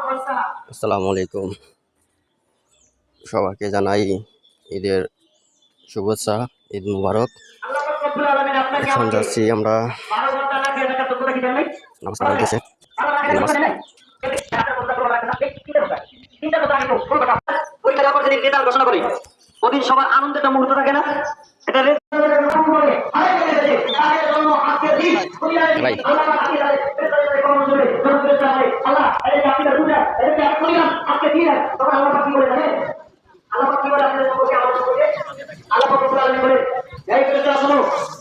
আসসালামু আলাইকুম। সবাইকে জানাই ঈদের শুভেচ্ছা, ঈদ মুবারক। এখন যাচ্ছি আমরা নামাজ পড়তেছে ঘোষণা করি ওদিন সবার আনন্দের একটা মুহূর্ত থাকে না এটা ভাই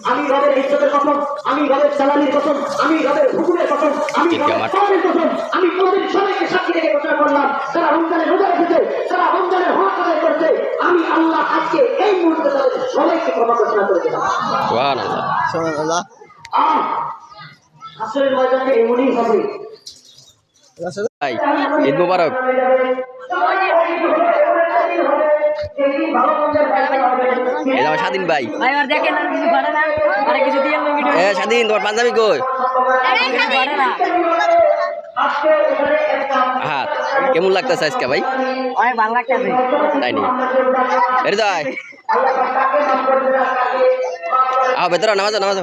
আমি রবের ইজ্জতের কসম, আমি রবের সালামির কসম, আমি রবের হুকুমের কসম, আমি রবের কসমের কসম, আমি তোমাদের সবাইকে সাক্ষী রেখে ঘোষণা করলাম যারা রমজানের রোজা রেখেছে, যারা রমজানের হক আদায় করছে, আমি আল্লাহ আজকে এই মুহূর্তে তাদের সবাইকে ক্ষমা ঘোষণা করে দিলাম। সুবহানাল্লাহ। আসরের ময়দানে এমনই হবে। ভাই ঈদ মুবারক। স্বাধীন ভাই, স্বাধীন তোমার পাঞ্জাবি কই? হ্যাঁ, কেমন লাগতেছে আজকে ভাই? ভালো লাগতেছে তাই নি এটা যাই ভেতরে নামাজ নামাজ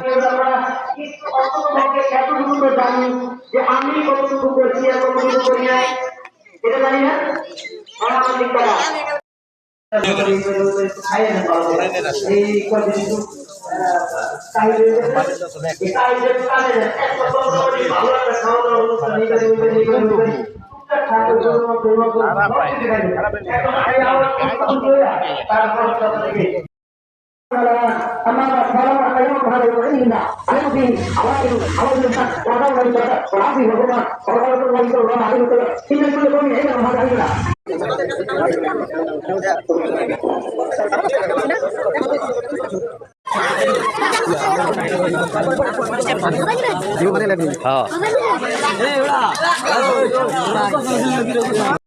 হ্যাঁ